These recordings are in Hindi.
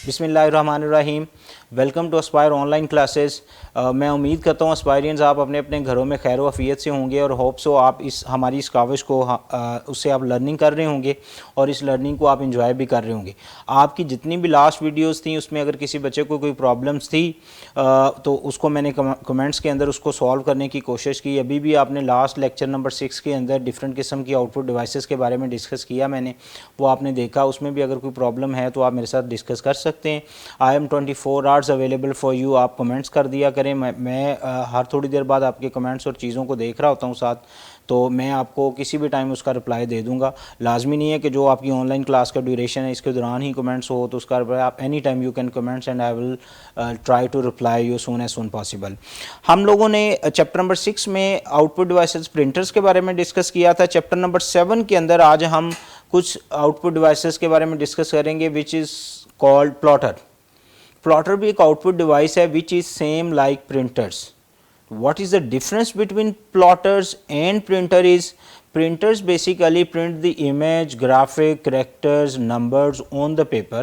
बिस्मिल्लाहिर्रहमानिर्रहीम। Welcome to Aspire online classes. मैं उम्मीद करता हूँ अस्पायरियंस आप अपने अपने घरों में खैर वफ़ियत से होंगे और होप सो आप हमारी इस काविश को उससे आप लर्निंग कर रहे होंगे और इस लर्निंग को आप इंजॉय भी कर रहे होंगे। आपकी जितनी भी लास्ट वीडियोस थी उसमें अगर किसी बच्चे को कोई प्रॉब्लम्स थी तो उसको मैंने कमेंट्स के अंदर उसको सॉल्व करने की कोशिश की। अभी भी आपने लास्ट लेक्चर नंबर 6 के अंदर डिफरेंट किस्म की आउटपुट डिवाइसेस के बारे में डिस्कस किया, मैंने वो आपने देखा। उसमें भी अगर कोई प्रॉब्लम है तो आप मेरे साथ डिस्कस कर सकते हैं। I am 24 hours available for you. आप कमेंट्स कर दिया करें, मैं हर थोड़ी देर बाद आपके कमेंट्स और चीज़ों को देख रहा होता हूँ साथ, तो मैं आपको किसी भी टाइम उसका रिप्लाई दे दूंगा। लाजमी नहीं है कि जो आपकी ऑनलाइन क्लास का ड्यूरेशन है इसके दौरान ही कमेंट्स हो, तो उसका रिप्लाई आप any time you can comments and I will try to reply you soon as soon possible. हम लोगों ने चैप्टर नंबर 6 में आउटपुट डिवाइसेस प्रिंटर्स के बारे में डिस्कस किया था। चैप्टर नंबर 7 के अंदर आज हम कुछ आउटपुट डिवाइसेस के बारे में डिस्कस करेंगे which is called plotter. Plotter भी एक आउटपुट डिवाइस है which is same like printers. What is the difference between plotters and printer is printers basically print the image, graphic, characters, numbers on the paper.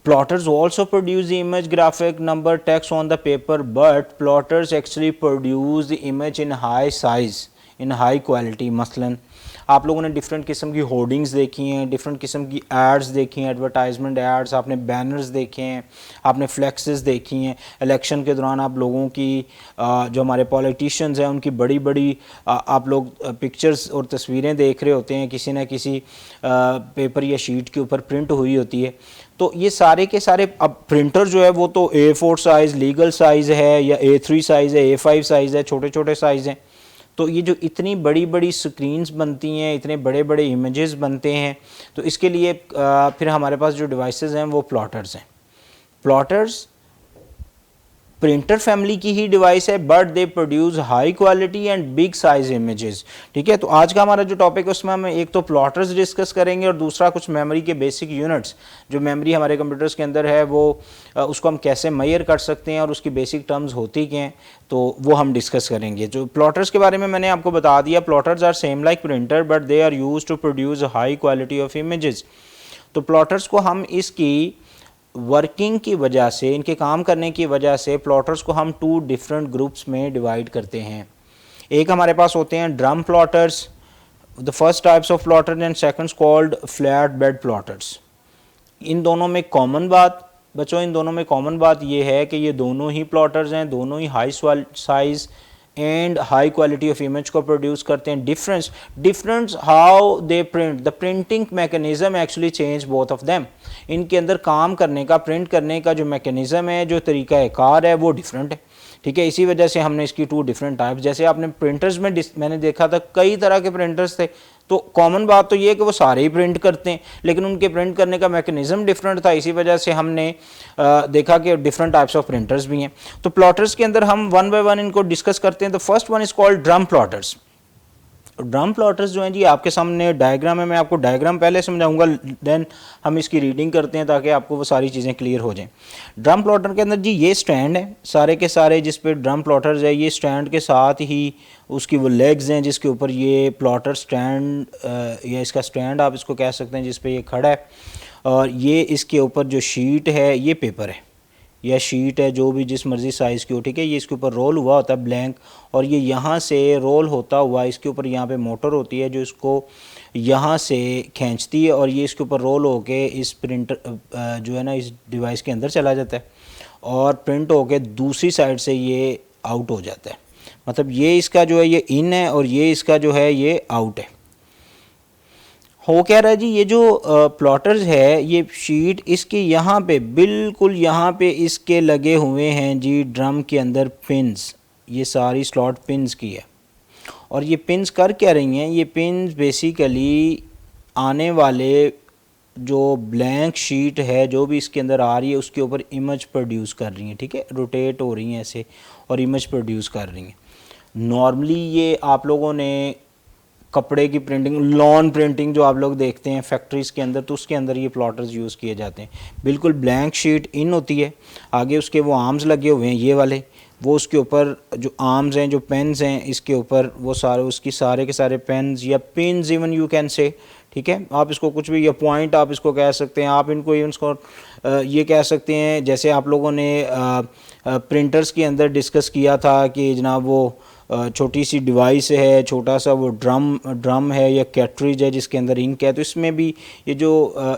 Plotters also produce the image, graphic, number, text on the paper, but plotters actually produce the image in high size, in high quality. मसलन आप लोगों ने डिफरेंट किस्म की होर्डिंग्स देखी हैं, डिफरेंट किस्म की एड्स देखी हैं, एडवर्टाइजमेंट एड्स, आपने बैनर्स देखे हैं, आपने फ्लैक्सेस देखी हैं। इलेक्शन के दौरान आप लोगों की जो हमारे पॉलिटिशियंस हैं उनकी बड़ी बड़ी आप लोग पिक्चर्स और तस्वीरें देख रहे होते हैं, किसी न किसी पेपर या शीट के ऊपर प्रिंट हुई होती है। तो ये सारे के सारे अब प्रिंटर जो है वो तो A4 साइज़ लीगल साइज़ है या A3 साइज़ है, A5 साइज़ है, छोटे छोटे साइज़ हैं। तो ये जो इतनी बड़ी बड़ी स्क्रीन्स बनती हैं, इतने बड़े बड़े इमेजेस बनते हैं, तो इसके लिए फिर हमारे पास जो डिवाइसेस हैं वो प्लॉटर्स हैं। प्लॉटर्स प्रिंटर फैमिली की ही डिवाइस है but they produce high quality and big size images. ठीक है, तो आज का हमारा जो टॉपिक है उसमें हम एक तो प्लॉटर्स डिस्कस करेंगे और दूसरा कुछ मेमोरी के बेसिक यूनिट्स, जो मेमोरी हमारे कंप्यूटर्स के अंदर है वो उसको हम कैसे मेजर कर सकते हैं और उसकी बेसिक टर्म्स होती क्या हैं, तो वो हम डिस्कस करेंगे। जो प्लॉटर्स के बारे में मैंने आपको बता दिया, plotters are same like printer but they are use to produce high quality of images. तो प्लॉटर्स को हम इसकी वर्किंग की वजह से, इनके काम करने की वजह से प्लॉटर्स को हम 2 डिफरेंट ग्रुप्स में डिवाइड करते हैं। एक हमारे पास होते हैं drum plotters, the first types of plotters, and seconds called flat bed plotters. इन दोनों में कॉमन बात बच्चों, इन दोनों में कॉमन बात ये है कि ये दोनों ही प्लॉटर्स हैं, दोनों ही high size and high quality of image को प्रोड्यूस करते हैं। Difference how they print, the printing mechanism actually change both of them. इनके अंदर काम करने का, प्रिंट करने का जो मैकेनिज्म है, जो तरीका कार है वो डिफरेंट है। ठीक है, इसी वजह से हमने इसकी 2 डिफरेंट टाइप्स, जैसे आपने प्रिंटर्स में मैंने देखा था कई तरह के प्रिंटर्स थे, तो कॉमन बात तो ये है कि वो सारे ही प्रिंट करते हैं, लेकिन उनके प्रिंट करने का मैकेनिज्म डिफरेंट था। इसी वजह से हमने देखा कि डिफरेंट टाइप्स ऑफ प्रिंटर्स भी हैं। तो प्लॉटर्स के अंदर हम 1 बाय 1 इनको डिस्कस करते हैं। The first one is called drum plotters. Drum plotters जो हैं जी आपके सामने डायग्राम है, मैं आपको डायग्राम पहले समझाऊंगा, देन हम इसकी रीडिंग करते हैं ताकि आपको वो सारी चीज़ें क्लियर हो जाएं। ड्रम प्लॉटर के अंदर जी ये स्टैंड है सारे के सारे जिस पे ड्रम प्लॉटर्स है, ये स्टैंड के साथ ही उसकी वो लेग्स हैं जिसके ऊपर ये प्लॉटर स्टैंड या इसका स्टैंड आप इसको कह सकते हैं जिस पे ये खड़ा है, और ये इसके ऊपर जो शीट है ये पेपर है या शीट है, जो भी जिस मर्ज़ी साइज़ की हो। ठीक है, ये इसके ऊपर रोल हुआ होता है ब्लैंक, और ये यहाँ से रोल होता हुआ इसके ऊपर यहाँ पे मोटर होती है जो इसको यहाँ से खींचती है और ये इसके ऊपर रोल होके इस प्रिंटर जो है ना इस डिवाइस के अंदर चला जाता है और प्रिंट होके दूसरी साइड से ये आउट हो जाता है। मतलब ये इसका जो है ये इन है और ये इसका जो है ये आउट है। हो क्या रहा है जी, ये जो प्लॉटर्स है ये शीट इसके यहाँ पे बिल्कुल यहाँ पे इसके लगे हुए हैं जी ड्रम के अंदर पिन्स, ये सारी स्लॉट पिन्स की है। और ये पिन्स कर क्या रही हैं, ये पिन्स बेसिकली आने वाले जो ब्लैंक शीट है जो भी इसके अंदर आ रही है उसके ऊपर इमेज प्रोड्यूस कर रही हैं। ठीक है, रोटेट हो रही हैं ऐसे और इमेज प्रोड्यूस कर रही हैं। नॉर्मली ये आप लोगों ने कपड़े की प्रिंटिंग, लॉन प्रिंटिंग जो आप लोग देखते हैं फैक्ट्रीज़ के अंदर, तो उसके अंदर ये प्लॉटर्स यूज़ किए जाते हैं। बिल्कुल ब्लैंक शीट इन होती है, आगे उसके वो आर्म्स लगे हुए हैं ये वाले, वो उसके ऊपर जो आर्म्स हैं, जो पेन्स हैं इसके ऊपर वो सारे उसकी सारे के सारे पेन्स या pins even you can say, ठीक है। आप इसको कुछ भी, या पॉइंट आप इसको कह सकते हैं, आप इनको इवेंट्स को ये कह सकते हैं। जैसे आप लोगों ने प्रिंटर्स के अंदर डिस्कस किया था कि जनाब वो छोटी सी डिवाइस है, छोटा सा वो ड्रम है या कैटरिज है जिसके अंदर इंक है। तो इसमें भी ये जो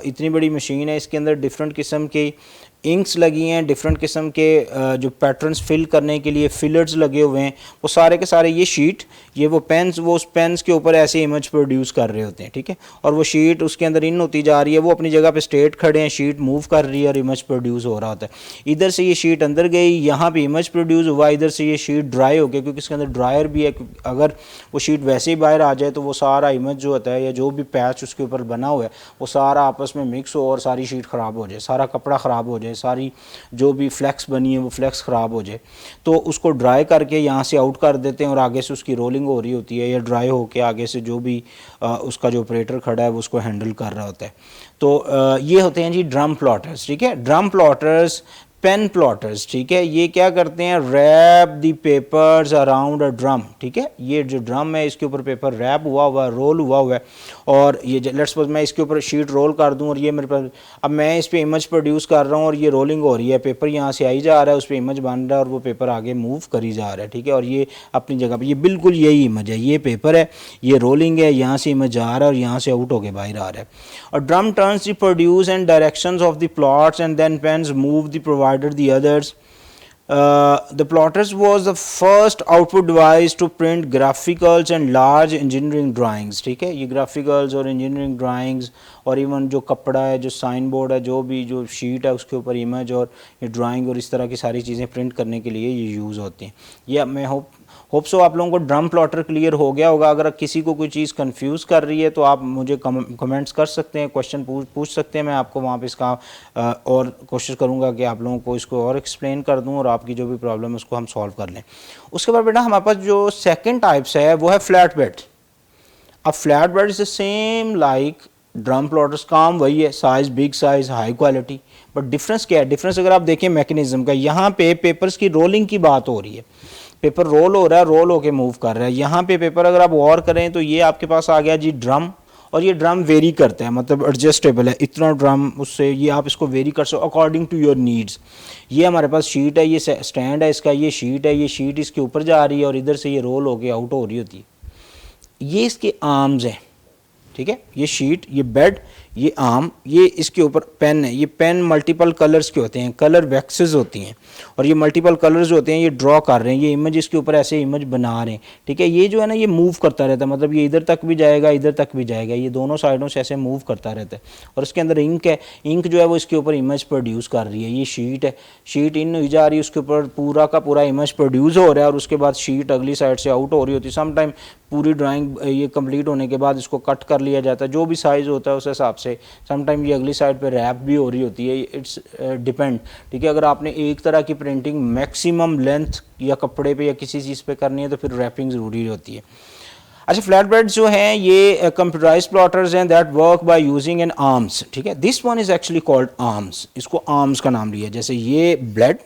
इतनी बड़ी मशीन है इसके अंदर डिफरेंट किस्म की इंक्स लगी हैं, डिफरेंट किस्म के जो पैटर्न्स फिल करने के लिए फिलर्स लगे हुए हैं। वो सारे के सारे ये शीट, ये वो पेन्स, वो उस पेन्स के ऊपर ऐसे इमेज प्रोड्यूस कर रहे होते हैं, ठीक है। और वो शीट उसके अंदर इन होती जा रही है, वो अपनी जगह पे स्ट्रेट खड़े हैं, शीट मूव कर रही है और इमेज प्रोड्यूस हो रहा होता है। इधर से ये शीट अंदर गई, यहाँ पे इमेज प्रोड्यूस हुआ, इधर से ये शीट ड्राई हो गई, क्योंकि इसके अंदर ड्रायर भी है। अगर वो शीट वैसे ही बाहर आ जाए तो वो सारा इमेज जो होता है या जो भी पैच उसके ऊपर बना हुआ है वो सारा आपस में मिक्स हो और सारी शीट ख़राब हो जाए, सारा कपड़ा ख़राब हो जाए, सारी जो भी फ्लैक्स बनी है वो फ्लैक्स ख़राब हो जाए। तो उसको ड्राई करके यहाँ से आउट कर देते हैं और आगे से उसकी रोलिंग हो रही होती है, या ड्राई होके आगे से जो भी उसका जो ऑपरेटर खड़ा है वो उसको हैंडल कर रहा होता है। तो ये होते हैं जी ड्रम प्लॉटर्स, ठीक है। ड्रम प्लॉटर्स, पेन प्लॉटर्स, ठीक है, ये क्या करते हैं, wrap the papers around a drum, ठीक है। ये जो ड्रम है इसके ऊपर पेपर रैप हुआ हुआ है, रोल हुआ हुआ है, और ये लेट्स सपोज मैं इसके ऊपर शीट रोल कर दूं और ये मेरे पास, अब मैं इस पे इमेज प्रोड्यूस कर रहा हूँ और ये रोलिंग हो रही है, पेपर यहाँ से आई जा रहा है, उस पर इमेज बन रहा है और वो पेपर आगे मूव करी जा रहा है, ठीक है। और ये अपनी जगह पर, ये बिल्कुल यही इमेज है, ये पेपर है, ये रोलिंग है, यहाँ से इमेज आ रहा है और यहाँ से आउट होके बाहर आ रहा है। और drum turns the produce and directions of the plots and then pens move the provided the others. The plotters was the first output device to print graphicals and large engineering drawings, ठीक है। ये ग्राफिकल्स और इंजीनियरिंग ड्राइंग्स और इवन जो कपड़ा है, जो साइन बोर्ड है, जो भी जो शीट है उसके ऊपर इमेज और ये ड्राइंग और इस तरह की सारी चीज़ें प्रिंट करने के लिए ये यूज़ होती हैं। ये मैं होप सो आप लोगों को ड्रम प्लॉटर क्लियर हो गया होगा। अगर किसी को कोई चीज़ कंफ्यूज कर रही है तो आप मुझे कमेंट्स कर सकते हैं, क्वेश्चन पूछ सकते हैं, मैं आपको वहाँ पे इसका और कोशिश करूँगा कि आप लोगों को इसको और एक्सप्लेन कर दूँ और आपकी जो भी प्रॉब्लम है उसको हम सॉल्व कर लें। उसके बाद बेटा हमारे पास जो सेकेंड टाइप्स है वो है फ्लैट बेड। अब flat bed is the same like drum plotters, काम वही है, size big size, high quality, but difference क्या है? डिफरेंस अगर आप देखें मैकेनिज्म का, यहाँ पे पेपर्स की रोलिंग की बात हो रही है, पेपर रोल हो रहा है, रोल होके मूव कर रहा है। यहाँ पे पेपर अगर आप गौर करें तो ये आपके पास आ गया जी ड्रम, और ये ड्रम वेरी करता है, मतलब एडजस्टेबल है, इतना ड्रम उससे ये आप इसको वेरी कर सकते अकॉर्डिंग टू योर नीड्स। ये हमारे पास शीट है, ये स्टैंड है इसका, ये शीट है, ये शीट इसके ऊपर जा रही है और इधर से ये रोल होके आउट हो रही होती है। ये इसके आर्म्स हैं, ठीक है, ये शीट, ये बेड, ये आर्म, ये इसके ऊपर पेन है। ये पेन मल्टीपल कलर्स के होते हैं, कलर वैक्सेस होती हैं, और ये मल्टीपल कलर्स होते हैं, ये ड्रॉ कर रहे हैं, ये इमेज इसके ऊपर ऐसे इमेज बना रहे हैं, ठीक है। ये जो है ना ये मूव करता रहता है, मतलब ये इधर तक भी जाएगा, इधर तक भी जाएगा, ये दोनों साइडों से ऐसे मूव करता रहता है। और इसके अंदर इंक है, इंक जो है वो इसके ऊपर इमेज प्रोड्यूस कर रही है। ये शीट है, शीट इन हुई जा रही है, उसके ऊपर पूरा का पूरा इमेज प्रोड्यूस हो रहा है और उसके बाद शीट अगली साइड से आउट हो रही होती है। समटाइम पूरी ड्राइंग ये कंप्लीट होने के बाद इसको कट कर लिया जाता है, जो भी साइज़ होता है उस हिसाब से। समटाइम ये अगली साइड पे रैप भी हो रही होती है, इट्स डिपेंड, ठीक है। अगर आपने एक तरह की प्रिंटिंग मैक्सिमम लेंथ या कपड़े पे या किसी चीज़ पे करनी है तो फिर रैपिंग ज़रूरी होती है। अच्छा, फ्लैट बेड्स जो हैं ये कंप्यूटराइज्ड प्लॉटर्स हैं that work by using an arms, ठीक है। This one is actually called arms, इसको आर्म्स का नाम लिया, जैसे ये ब्लेड,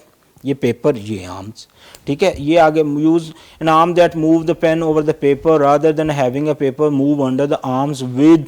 ये पेपर, ये आर्म्स, ठीक है। ये आगे use an arm that move the pen over the paper rather than having a paper move under the arms with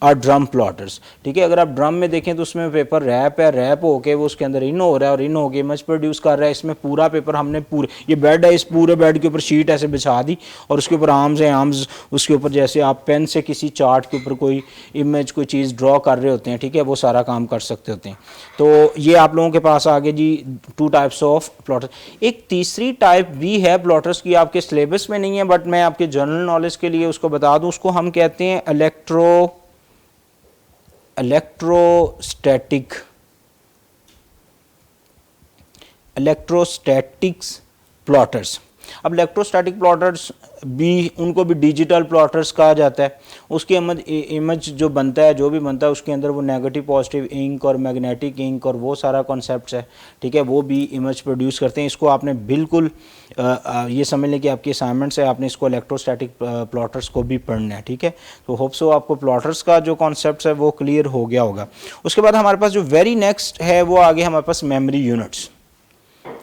our drum plotters, ठीक है। अगर आप ड्रम में देखें तो उसमें पेपर रैप है, रैप होके वो उसके अंदर इन हो रहा है और इन होके इमेज प्रोड्यूस कर रहा है। इसमें पूरा पेपर हमने पूरे, ये बेड है, इस पूरे बेड के ऊपर शीट ऐसे बिछा दी और उसके ऊपर आर्म्स हैं, आर्म्स उसके ऊपर जैसे आप पेन से किसी चार्ट के ऊपर कोई इमेज कोई चीज़ ड्रॉ कर रहे होते हैं, ठीक है, वो सारा काम कर सकते होते हैं। तो ये आप लोगों के पास आगे जी टू टाइप्स ऑफ प्लॉटर्स। एक तीसरी टाइप भी है प्लॉटर्स की, आपके सिलेबस में नहीं है बट मैं आपके जनरल नॉलेज के लिए उसको बता दूँ। उसको हम कहते हैं इलेक्ट्रोस्टैटिक्स प्लॉटर्स। अब इलेक्ट्रोस्टैटिक प्लॉटर्स भी, उनको भी डिजिटल प्लॉटर्स कहा जाता है। उसके इमेज जो बनता है, जो भी बनता है उसके अंदर वो नेगेटिव पॉजिटिव इंक और मैग्नेटिक इंक और वो सारा कॉन्सेप्ट्स है, ठीक है, वो भी इमेज प्रोड्यूस करते हैं। इसको आपने बिल्कुल ये समझ लें कि आपकी असाइनमेंट्स है, आपने इसको इलेक्ट्रोस्टैटिक प्लॉटर्स को भी पढ़ना है, ठीक है। तो होप सो आपको प्लॉटर्स का जो कॉन्सेप्ट है वो क्लियर हो गया होगा। उसके बाद हमारे पास जो वेरी नेक्स्ट है वो आगे हमारे पास मेमोरी यूनिट्स।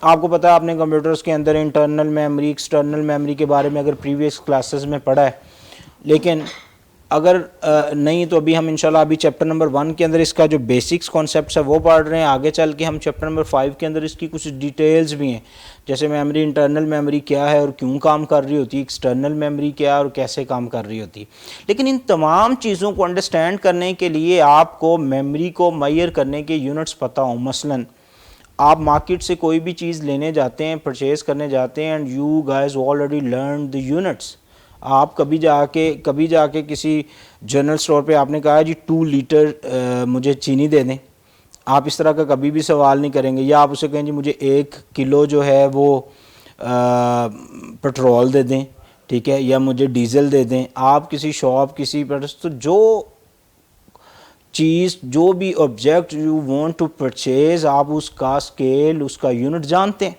आपको पता है आपने कंप्यूटर्स के अंदर इंटरनल मेमोरी, एक्सटर्नल मेमोरी के बारे में अगर प्रीवियस क्लासेस में पढ़ा है, लेकिन अगर नहीं तो अभी हम इंशाल्लाह अभी चैप्टर नंबर 1 के अंदर इसका जो बेसिक्स कॉन्सेप्ट्स है वो पढ़ रहे हैं। आगे चल के हम चैप्टर नंबर 5 के अंदर इसकी कुछ डिटेल्स भी हैं, जैसे मेमोरी, इंटरनल मेमोरी क्या है और क्यों काम कर रही होती है, एक्सटर्नल मेमोरी क्या है और कैसे काम कर रही होती है। लेकिन इन तमाम चीज़ों को अंडरस्टैंड करने के लिए आपको मेमोरी को मेजर करने के यूनिट्स पता हों। मसलन आप मार्केट से कोई भी चीज़ लेने जाते हैं, परचेज़ करने जाते हैं, and you guys already learn the units. आप कभी जाके किसी जनरल स्टोर पे आपने कहा जी 2 लीटर मुझे चीनी दे दें, आप इस तरह का कभी भी सवाल नहीं करेंगे। या आप उसे कहें जी मुझे 1 किलो जो है वो पेट्रोल दे दें, ठीक है, या मुझे डीज़ल दे दें। आप किसी शॉप, किसी पर तो जो चीज़, जो भी object you want to purchase, आप उसका स्केल, उसका यूनिट जानते हैं।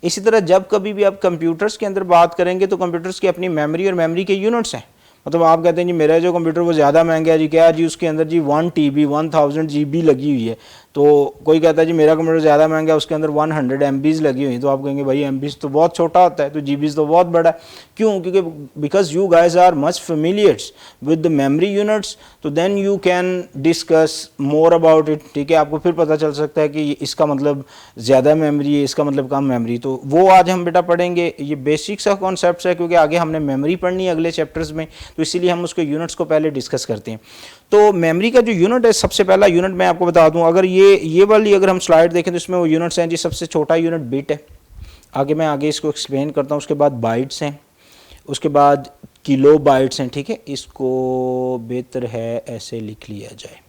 इसी तरह जब कभी भी आप कंप्यूटर्स के अंदर बात करेंगे तो कंप्यूटर्स की अपनी मेमोरी और मेमोरी के यूनिट्स हैं। मतलब आप कहते हैं जी मेरा जो कंप्यूटर वो ज़्यादा महंगा है जी, क्या जी उसके अंदर जी 1 TB 1000 GB लगी हुई है। तो कोई कहता है जी मेरा कंप्यूटर ज़्यादा महंगा है, उसके अंदर 100 MBs लगी हुई है। तो आप कहेंगे भाई MBs तो बहुत छोटा होता है, तो GBs तो बहुत बड़ा है। क्यों? क्योंकि because you guys are much familiars with the memory units, तो then you can discuss more about it. ठीक है, आपको फिर पता चल सकता है कि इसका मतलब ज़्यादा मेमोरी है, इसका मतलब कम मेमोरी। तो वो आज हम बेटा पढ़ेंगे। ये बेसिक सा कॉन्सेप्ट है, क्योंकि आगे हमने मेमोरी पढ़नी है अगले चैप्टर्स में, तो इसीलिए हम उसके यूनिट्स को पहले डिस्कस करते हैं। तो मेमोरी का जो यूनिट है, सबसे पहला यूनिट मैं आपको बता दूं, अगर ये वाली अगर हम स्लाइड देखें तो इसमें वो यूनिट्स हैं जी। सबसे छोटा यूनिट बिट है। मैं इसको एक्सप्लेन करता हूँ। उसके बाद बाइट्स हैं, उसके बाद किलो बाइट्स हैं। ठीक है, इसको बेहतर है ऐसे लिख लिया जाए।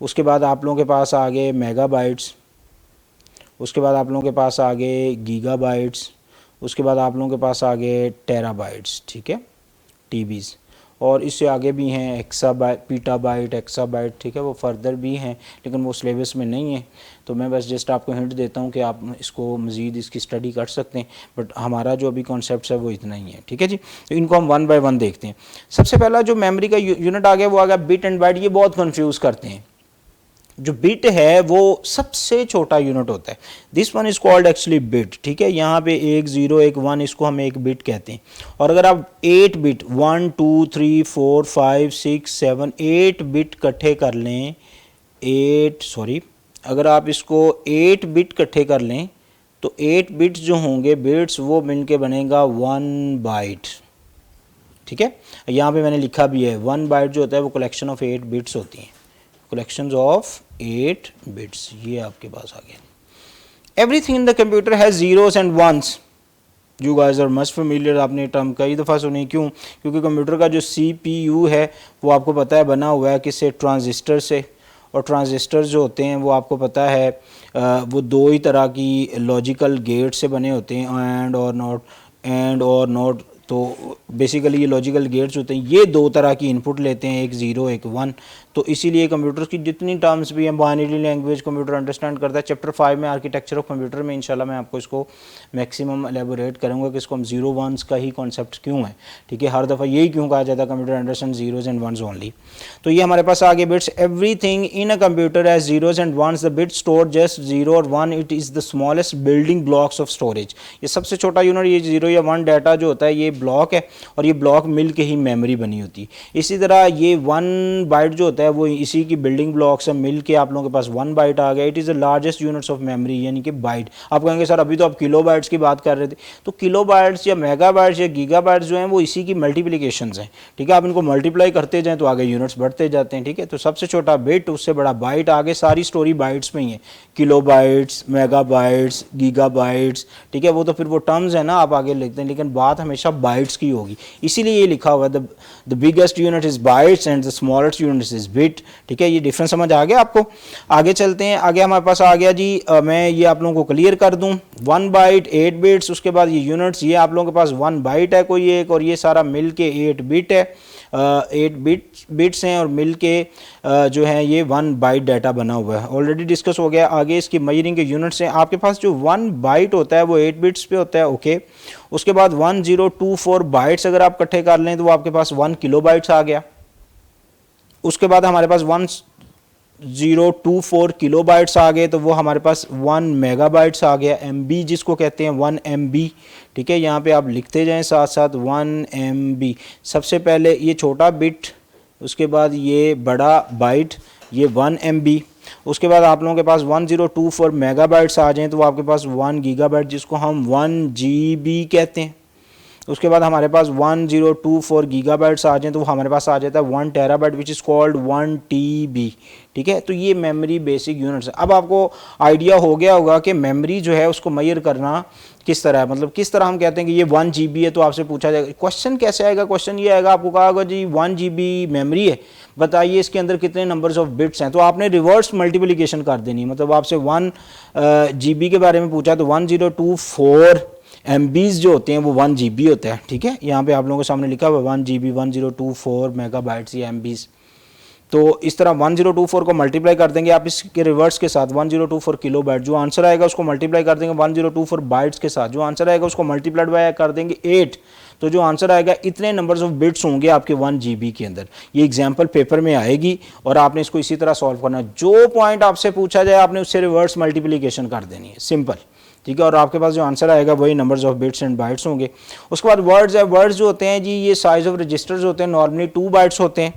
उसके बाद आप लोगों के पास आ गए मेगा बाइट्स, उसके बाद आप लोगों के पास आ गए गीगा बाइट्स, उसके बाद आप लोगों के पास आ गए टेरा बाइट्स। ठीक है, TBs। और इससे आगे भी हैं एक्साबाइट, पीटाबाइट, एक्साबाइट। ठीक है, वो फर्दर भी हैं लेकिन वो सिलेबस में नहीं है, तो मैं बस जस्ट आपको हिंट देता हूँ कि आप इसको मज़ीद इसकी स्टडी कर सकते हैं। बट हमारा जो अभी कॉन्सेप्ट है वो इतना ही है। ठीक है जी, तो इनको हम 1 बाय 1 देखते हैं। सबसे पहला जो मेमोरी का यूनिट आ गया वो आ गया बिट एंड बाइट। ये बहुत कन्फ्यूज़ करते हैं। जो बिट है वो सबसे छोटा यूनिट होता है। This one is called actually bit. ठीक है, यहाँ पे 1 0 1 1 इसको हम एक बिट कहते हैं। और अगर आप 8 बिट 1 2 3 4 5 6 7 8 बिट इकट्ठे कर लें, अगर आप इसको 8 बिट इकट्ठे कर लें तो 8 बिट्स जो होंगे बिट्स वो मिलके बनेगा 1 बाइट। ठीक है, यहाँ पे मैंने लिखा भी है 1 बाइट जो होता है वो कलेक्शन ऑफ 8 बिट्स होती हैं, कलेक्शंस ऑफ 8 बिट्स। ये आपके पास आ गया। Everything in the computer has zeros and ones. You guys are must familiar, आपने टर्म कई दफ़ा सुनी। क्यों? क्योंकि कंप्यूटर का जो CPU है वो आपको पता है बना हुआ है किससे? ट्रांजिस्टर से। और ट्रांजिस्टर जो होते हैं वो आपको पता है वो 2 ही तरह की लॉजिकल गेट से बने होते हैं, एंड और नॉट। तो बेसिकली ये लॉजिकल गेट्स होते हैं, ये 2 तरह की इनपुट लेते हैं, एक 0 एक 1। तो इसीलिए कंप्यूटर की जितनी टर्म्स भी हैं, बाइनरी लैंग्वेज कंप्यूटर अंडरस्टैंड करता है। चैप्टर 5 में आर्किटेक्चर ऑफ कंप्यूटर में इंशाल्लाह मैं आपको इसको मैक्सिमम एलेबोरेट करूँगा कि इसको हम 0 1s का ही कॉन्सेप्ट क्यों है। ठीक है, हर दफ़ा यही क्यों कहा जाता है computer understand 0s and 1s only. तो ये हमारे पास आगे bits. Everything in a computer as 0s and 1s। The bit store just 0 और 1। It is the smallest building blocks of storage. ये सबसे छोटा यूनिट, ये 0 या 1 डाटा जो होता है ये ब्लॉक है, और ये ब्लॉक मिल के ही मेमोरी बनी होती है। इसी तरह ये 1 बाइट जो होता है वो इसी की बिल्डिंग ब्लॉक से मिल के आप लोगों के पास 1 बाइट आ गया। It is the largest units of memory, यानी कि बाइट। आप कहेंगे सर अभी तो आप किलो बाइट्स की बात कर रहे थे, तो किलो बाइट्स या मेगा बाइट्स या गीगा बाइट्स जो हैं वो इसी की मल्टीप्लिकेशंस हैं। ठीक है, आप इनको मल्टीप्लाई करते जाएँ तो आगे यूनिट्स बढ़ते जाते हैं। ठीक है, तो सबसे छोटा बिट, उससे बड़ा बाइट, आगे सारी स्टोरी बाइट्स में ही है। Kilo bytes, mega bytes, giga bytes. ठीक है, वो तो फिर वो टर्म्स है ना, आप आगे लिखते हैं, लेकिन बात हमेशा बाइट्स की होगी। इसीलिए ये लिखा हुआ है the biggest unit is bytes and the smallest unit is bit. ठीक है, ये डिफरेंस समझ आ गया आपको? आगे चलते हैं। आगे हमारे पास आ गया जी, मैं ये आप लोगों को क्लियर कर दूं। 1 बाइट 8 बिट्स, उसके बाद ये यूनिट्स, ये आप लोगों के पास 1 बाइट है कोई एक, और ये सारा मिल के 8 बिट है। 8 बिट्स हैं और मिल के जो है ये 1 बाइट डाटा बना हुआ है। ऑलरेडी डिस्कस हो गया। आगे इसकी मेजरिंग के यूनिट्स हैं। आपके पास जो 1 बाइट होता है वो 8 बिट्स पे होता है। ओके, उसके बाद 1024 बाइट्स अगर आप इकट्ठे कर लें तो वो आपके पास 1 किलो बाइट्स आ गया। उसके बाद हमारे पास 1024 किलो बाइट्स आ गए, तो वो हमारे पास 1 मेगा बाइट्स आ गया। MB जिसको कहते हैं 1 MB। ठीक है, यहाँ पे आप लिखते जाएं साथ साथ 1 MB। सबसे पहले ये छोटा बिट उसके बाद ये बड़ा बाइट, ये 1 MB। उसके बाद आप लोगों के पास 1024 मेगाबाइट्स आ जाएँ तो आपके पास 1 गीगाबाइट, जिसको हम 1 GB कहते हैं। उसके बाद हमारे पास 1024 गीगाबाइट्स आ जाएँ तो हमारे पास आ जाता है 1 terabyte which is called 1 TB। ठीक है, तो ये मेमोरी बेसिक यूनिट्स है। अब आपको आइडिया हो गया होगा कि मेमोरी जो है उसको मेजर करना किस तरह है, मतलब किस तरह हम कहते हैं कि ये 1 GB है। तो आपसे पूछा जाएगा क्वेश्चन कैसे आएगा, क्वेश्चन ये आएगा, आपको कहा होगा जी 1 GB मेमोरी है, बताइए इसके अंदर कितने नंबर्स ऑफ बिट्स हैं। तो आपने रिवर्स मल्टीप्लिकेशन कर देनी है, मतलब आपसे 1 GB के बारे में पूछा तो 1024 MBs जो होते हैं वो 1 GB होता है। ठीक है, यहाँ पे आप लोगों के सामने लिखा हुआ 1 GB 1024 मेगाबाइट्स या MBs। तो इस तरह 1024 को मल्टीप्लाई कर देंगे आप इसके रिवर्स के साथ 1024 किलोबाइट, जो आंसर आएगा उसको मल्टीप्लाई कर देंगे 1024 बाइट्स के साथ, जो आंसर आएगा उसको मल्टीप्लाइड बाय कर देंगे 8, तो जो आंसर आएगा इतने नंबर्स ऑफ बिट्स होंगे आपके 1 GB के अंदर। ये एग्जांपल पेपर में आएगी और आपने इसको इसी तरह सॉल्व करना है। जो पॉइंट आपसे पूछा जाए आपने उससे रिवर्स मल्टीप्लिकेशन कर देनी है, सिंपल। ठीक है, और आपके पास जो आंसर आएगा वही numbers of bits and bytes होंगे। उसके बाद वर्ड्स है, वर्ड्स जो होते हैं जी ये साइज ऑफ रजिस्टर्स होते हैं, नॉर्मली 2 बाइट्स होते हैं।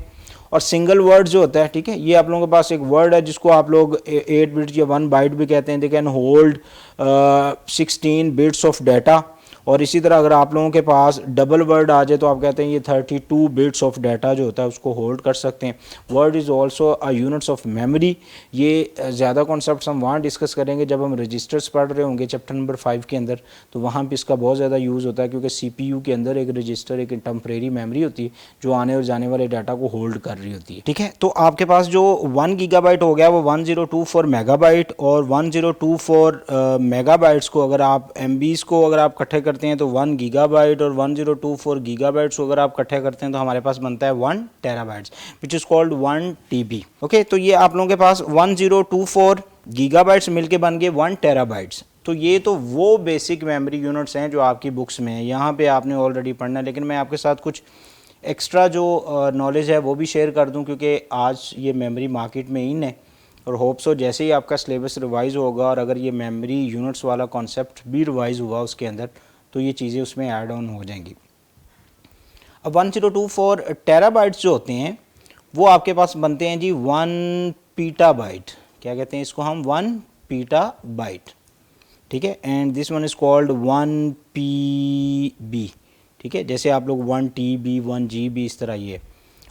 और सिंगल वर्ड जो होता है, ठीक है, ये आप लोगों के पास एक वर्ड है जिसको आप लोग 8 बिट या 1 बाइट भी कहते हैं। They can hold 16 bits of data. और इसी तरह अगर आप लोगों के पास डबल वर्ड आ जाए तो आप कहते हैं ये 32 बिट्स ऑफ डाटा जो होता है उसको होल्ड कर सकते हैं। Word is also a units of memory. ये ज़्यादा कॉन्सेप्ट्स हम वहाँ डिस्कस करेंगे जब हम रजिस्टर्स पढ़ रहे होंगे चैप्टर नंबर 5 के अंदर, तो वहाँ पे इसका बहुत ज़्यादा यूज़ होता है, क्योंकि CPU के अंदर एक रजिस्टर एक टेम्परेरी मेमोरी होती है जो आने और जाने वाले डाटा को होल्ड कर रही होती है। ठीक है, तो आपके पास जो 1 गीगाबाइट हो गया वो 1024 मेगाबाइट, और 1024 मेगाबाइट्स को अगर आप MBs को अगर आप इकट्ठे करते हैं तो 1 गीगाबाइट, और 1024 गीगाबाइट्स को अगर आप इकट्ठे करते हैं तो हमारे पास बनता है 1 terabytes which is called 1 TB। Okay, तो ये आप लोगों के पास 1024 गीगाबाइट्स मिलके बन गए 1 टेराबाइट्स। तो ये तो वो बेसिक मेमोरी यूनिट्स हैं जो आपकी बुक्स में है, यहाँ पे आपने ऑलरेडी पढ़ना है, लेकिन मैं आपके साथ कुछ एक्स्ट्रा जो नॉलेज है वो भी शेयर कर दूँ, क्योंकि आज ये मेमोरी मार्केट में इन है। और होप सो जैसे ही आपका सिलेबस रिवाइज़ होगा और अगर ये मेमोरी यूनिट्स वाला कॉन्सेप्ट भी रिवाइज़ हुआ उसके अंदर, तो ये चीज़ें उसमें ऐड ऑन हो जाएंगी। अब 1024 टेराबाइट्स जो होते हैं वो आपके पास बनते हैं जी 1 पीटाबाइट। क्या कहते हैं इसको हम? 1 पीटाबाइट। ठीक है, and this one is called 1 PB। ठीक है, जैसे आप लोग 1 TB 1 GB इस तरह ये।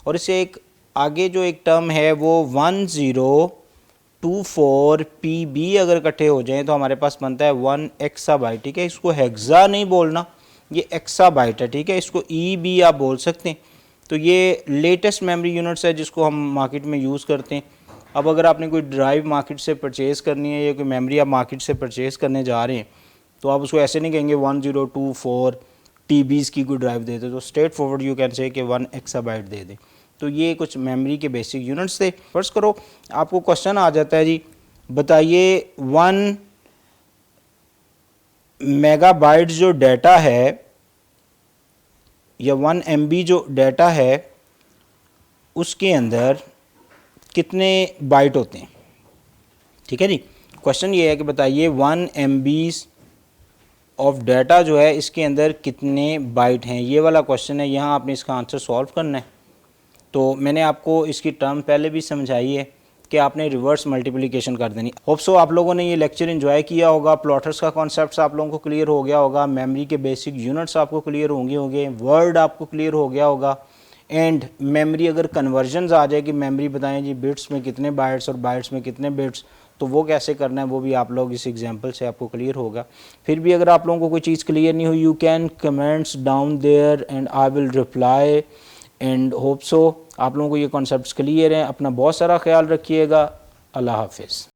और इससे एक आगे जो एक टर्म है वो 1024 PB अगर इकट्ठे हो जाएं तो हमारे पास बनता है 1 एक्साबाइट। ठीक है, इसको हेक्सा नहीं बोलना, ये एक्साबाइट है। ठीक है, इसको EB आप बोल सकते हैं। तो ये लेटेस्ट मेमोरी यूनिट्स है जिसको हम मार्केट में यूज़ करते हैं। अब अगर आपने कोई ड्राइव मार्केट से परचेज़ करनी है या कोई मेमोरी आप मार्केट से परचेज़ करने जा रहे हैं तो आप उसको ऐसे नहीं कहेंगे 1024 TBs की कोई ड्राइव दे दे, तो straight forward you can say कि 1 एक्साबाइट दे दें। तो ये कुछ मेमोरी के बेसिक यूनिट्स थे। फर्स्ट करो आपको क्वेश्चन आ जाता है जी, बताइए 1 मेगाबाइट जो डाटा है या 1 MB जो डाटा है उसके अंदर कितने बाइट होते हैं। ठीक है जी, क्वेश्चन ये है कि बताइए 1 MBs ऑफ डाटा जो है इसके अंदर कितने बाइट हैं। ये वाला क्वेश्चन है, यहाँ आपने इसका आंसर सॉल्व करना है। तो मैंने आपको इसकी टर्म पहले भी समझाई है कि आपने रिवर्स मल्टीप्लिकेशन कर देनी। होप सो आप लोगों ने ये लेक्चर एंजॉय किया होगा, प्लॉटर्स का कॉन्सेप्ट आप लोगों को क्लियर हो गया होगा, मेमोरी के बेसिक यूनिट्स आपको क्लियर होंगे, वर्ड आपको क्लियर हो गया होगा, एंड मेमोरी अगर कन्वर्जन्स आ जाए कि मेमोरी बताएं जी बिट्स में कितने बाइट्स और बाइट्स में कितने बिट्स, तो वो कैसे करना है वो भी आप लोग इस एग्जांपल से आपको क्लियर होगा। फिर भी अगर आप लोगों को कोई चीज़ क्लियर नहीं हुई, you can comments down there and I will reply, and hope so आप लोगों को ये कॉन्सेप्ट्स क्लियर हैं। अपना बहुत सारा ख्याल रखिएगा। अल्लाह हाफिज़।